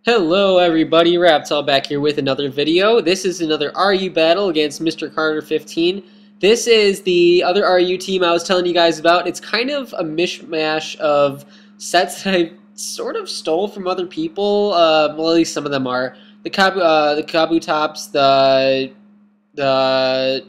Hello everybody, RAPTall back here with another video. This is another RU battle against MrCarter15. This is the other RU team I was telling you guys about. It's kind of a mishmash of sets that I sort of stole from other people. Well, at least some of them are. The Kabutops, the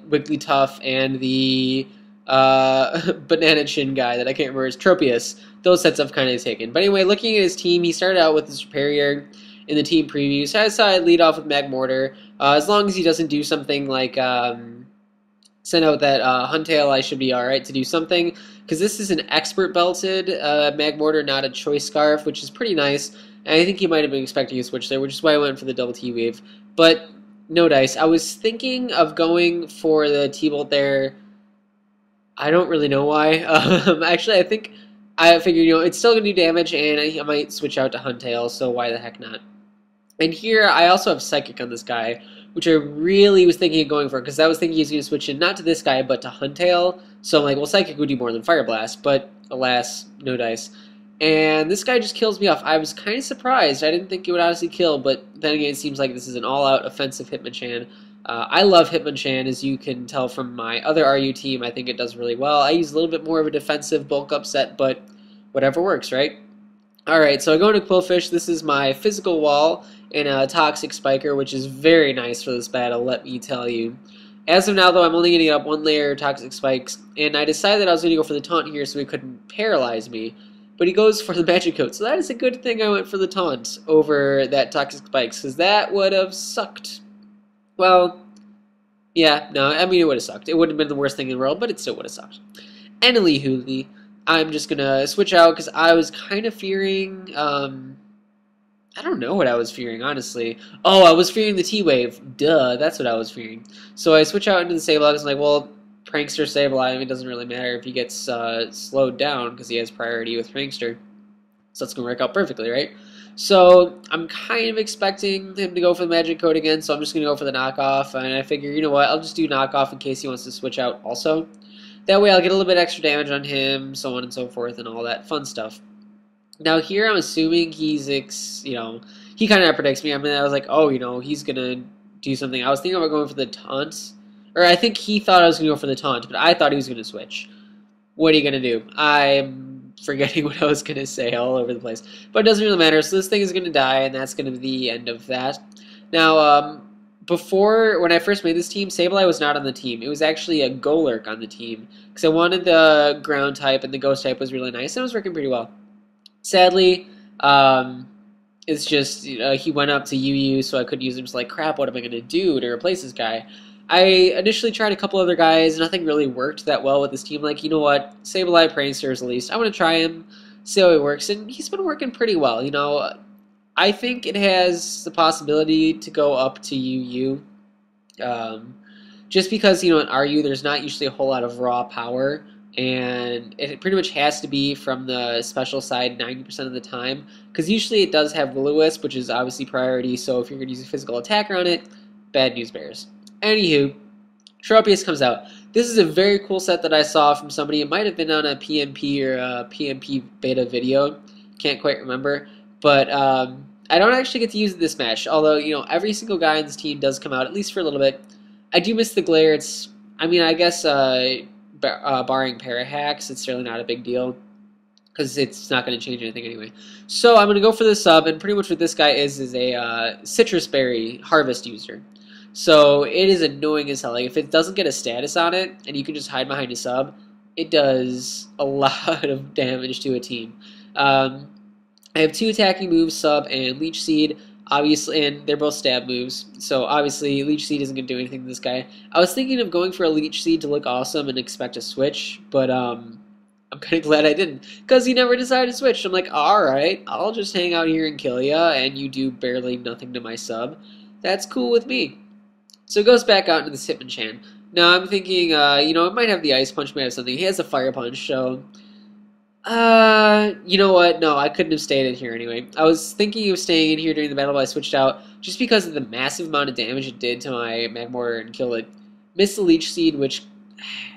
Wigglytuff, and the Banana Chin guy that I can't remember is Tropius. Those sets I've kind of taken. But anyway, looking at his team, he started out with his Superior in the team preview. So I decided to lead off with Magmortar. As long as he doesn't do something like send out that Huntail, I should be alright to do something. Because this is an expert belted Magmortar, not a choice scarf, which is pretty nice. And I think he might have been expecting a switch there, which is why I went for the double T-Wave. But no dice. I was thinking of going for the T-Bolt there. I don't really know why. Actually, I figured, it's still going to do damage, and I might switch out to Huntail, so why the heck not? And here, I also have Psychic on this guy, which I really was thinking of going for, because I was thinking he was going to switch in, not to this guy, but to Huntail. So I'm like, well, Psychic would do more than Fire Blast, but alas, no dice. And this guy just kills me off. I was kind of surprised. I didn't think it would honestly kill, but then again, it seems like this is an all-out offensive Hitmonchan. I love Hitmonchan, as you can tell from my other RU team. I think it does really well. I use a little bit more of a defensive bulk-up set, but whatever works, right? Alright, so I go into Quillfish. This is my physical wall and a Toxic Spiker, which is very nice for this battle, let me tell you. As of now, though, I'm only going to get up one layer of Toxic Spikes, and I decided that I was going to go for the Taunt here so he couldn't paralyze me. But he goes for the Magic Coat, so that is a good thing I went for the Taunt over that Toxic Spikes, because that would have sucked. Well, yeah, no, I mean, it would have sucked. It wouldn't have been the worst thing in the world, but it still would have sucked. Anywho, I'm just going to switch out because I was kind of fearing, I don't know what I was fearing, honestly. Oh, I was fearing the T-Wave. Duh, that's what I was fearing. So I switch out into the Sableye because I'm like, well, Prankster Sableye, it doesn't really matter if he gets slowed down because he has priority with Prankster. So that's going to work out perfectly, right? So I'm kind of expecting him to go for the Magic Coat again, so I'm just going to go for the knockoff. And I figure, you know what, I'll just do knockoff in case he wants to switch out also. That way I'll get a little bit extra damage on him, so on and so forth, and all that fun stuff. Now here I'm assuming he's, he kind of predicts me. I mean, I was like, oh, he's going to do something. I was thinking about going for the taunt. Or I think he thought I was going to go for the taunt, but I thought he was going to switch. What are you going to do? I'm forgetting what I was going to say all over the place. But it doesn't really matter. So this thing is going to die, and that's going to be the end of that. Now, before, when I first made this team, Sableye was not on the team. It was actually a Golurk on the team. Because I wanted the ground type, and the ghost type was really nice, and it was working pretty well. Sadly, it's just, he went up to UU, so I could use him. Just like, crap, what am I going to do to replace this guy? I initially tried a couple other guys. Nothing really worked that well with this team. Like, you know what? Sableye, Prankster is the least. I'm going to try him, see how he works, and he's been working pretty well. I think it has the possibility to go up to UU. Just because, in RU, there's not usually a whole lot of raw power, and it pretty much has to be from the special side 90% of the time, because usually it does have Will-O-Wisp, which is obviously priority, so if you're going to use a physical attacker on it, bad news bears. Anywho, Tropius comes out. This is a very cool set that I saw from somebody. It might have been on a PMP or a PMP beta video. Can't quite remember. But I don't actually get to use this match, although, every single guy on this team does come out, at least for a little bit. I do miss the glare. I guess barring para-hacks, it's really not a big deal, because it's not going to change anything anyway. So I'm going to go for the sub, and pretty much what this guy is a citrus berry harvest user. So it is annoying as hell. Like, if it doesn't get a status on it, and you can just hide behind a sub, it does a lot of damage to a team. I have two attacking moves, Sub and Leech Seed, obviously, and they're both stab moves. So obviously, Leech Seed isn't going to do anything to this guy. I was thinking of going for a Leech Seed to look awesome and expect a switch, but I'm kind of glad I didn't, because he never decided to switch. I'm like, alright, I'll just hang out here and kill ya, and you do barely nothing to my sub. That's cool with me. So it goes back out into this Hitmonchan. Now I'm thinking, it might have the Ice Punch, might have something. He has a Fire Punch, so... you know what? No, I couldn't have stayed in here anyway. I was thinking of staying in here during the battle, but I switched out just because of the massive amount of damage it did to my Magmortar and kill it. Missed the Leech Seed, which,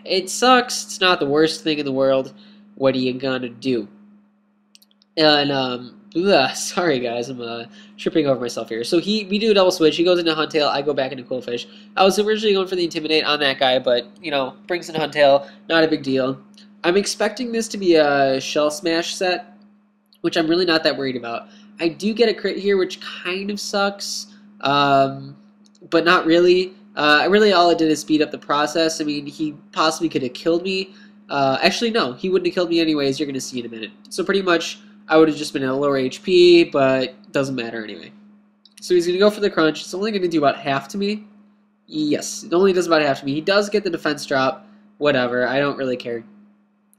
it sucks. It's not the worst thing in the world. What are you gonna do? And Ugh, sorry guys, I'm tripping over myself here. So we do a double switch. He goes into Huntail, I go back into Quillfish. I was originally going for the Intimidate on that guy, but you know, brings in Huntail, not a big deal. I'm expecting this to be a Shell Smash set, which I'm really not that worried about. I do get a crit here, which kind of sucks, but not really. Really, all it did is speed up the process. I mean, he possibly could have killed me. Actually, no, he wouldn't have killed me anyways. You're going to see in a minute. So pretty much, I would have just been at a lower HP, but doesn't matter anyway. So he's going to go for the crunch. It's only going to do about half to me. Yes, it only does about half to me. He does get the defense drop. Whatever, I don't really care.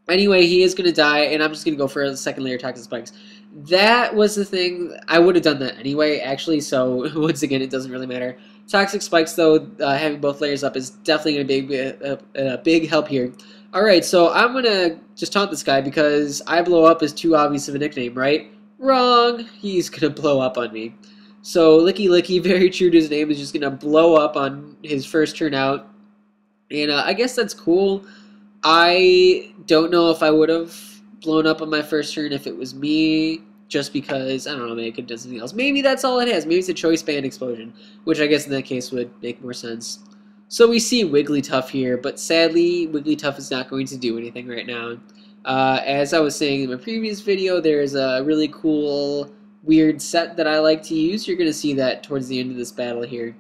Anyway, he is going to die, and I'm just going to go for a second layer Toxic Spikes. That was the thing. I would have done that anyway, actually, so once again, it doesn't really matter. Toxic Spikes, though, having both layers up is definitely going to be a big help here. Alright, so I'm going to just taunt this guy because I blow up is too obvious of a nickname, right? Wrong! He's going to blow up on me. So Licky Licky, very true to his name, is just going to blow up on his first turn out. And I guess that's cool. I don't know if I would have blown up on my first turn if it was me, just because, I don't know, maybe it could do something else. Maybe that's all it has. Maybe it's a choice band explosion, which I guess in that case would make more sense. So we see Wigglytuff here, but sadly, Wigglytuff is not going to do anything right now. As I was saying in my previous video, there's a really cool, weird set that I like to use. You're going to see that towards the end of this battle here.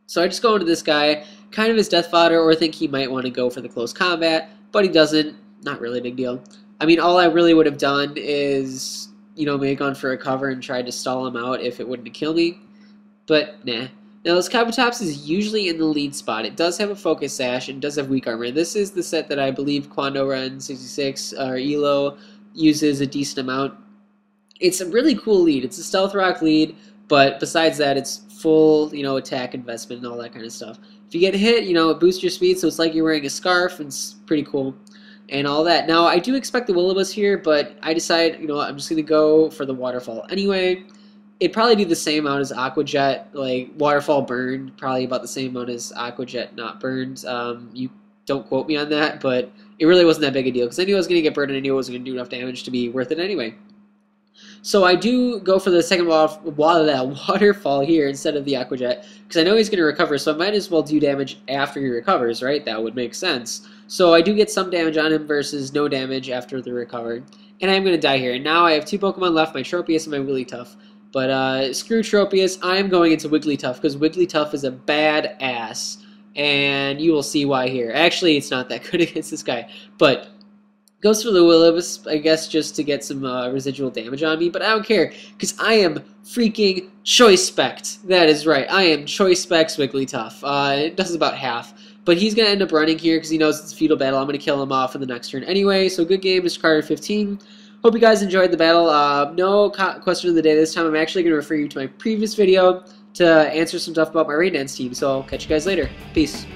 So I just go into this guy, kind of his death fodder, or think he might want to go for the close combat, but he doesn't. Not really a big deal. I mean, all I really would have done is, you know, maybe gone for a cover and tried to stall him out if it wouldn't have killed me, but nah. Now, this Kabutops is usually in the lead spot. It does have a Focus Sash and does have weak armor. This is the set that I believe Quando Ren 66 or Elo uses a decent amount. It's a really cool lead. It's a Stealth Rock lead, but besides that, it's full, you know, attack investment and all that kind of stuff. If you get hit, you know, it boosts your speed, so it's like you're wearing a scarf, and it's pretty cool and all that. Now, I do expect the Will-O-Wisp here, but I decide, you know what, I'm just going to go for the Waterfall anyway. It'd probably do the same amount as Aqua Jet, like Waterfall burned, probably about the same amount as Aqua Jet not burned. You don't quote me on that, but it really wasn't that big a deal, because I knew I was going to get burned and I knew it wasn't going to do enough damage to be worth it anyway. So I do go for the second waterfall here instead of the Aqua Jet, because I know he's going to recover, so I might as well do damage after he recovers, right? That would make sense. So I do get some damage on him versus no damage after the recovery. And I'm going to die here. And now I have two Pokemon left, my Tropius and my Wigglytuff. But screw Tropius, I'm going into Wigglytuff, because Wigglytuff is a badass. And you will see why here. Actually, it's not that good against this guy. But goes for the Will-O-Wisp, I guess, just to get some residual damage on me. But I don't care, because I am freaking Choice Spect. That is right. I am Choice Spect's Wigglytuff. It does about half. But he's going to end up running here because he knows it's a feudal battle. I'm going to kill him off in the next turn anyway. So good game, MrCarter15. Hope you guys enjoyed the battle. No question of the day this time. I'm actually going to refer you to my previous video to answer some stuff about my rain dance team. So I'll catch you guys later. Peace.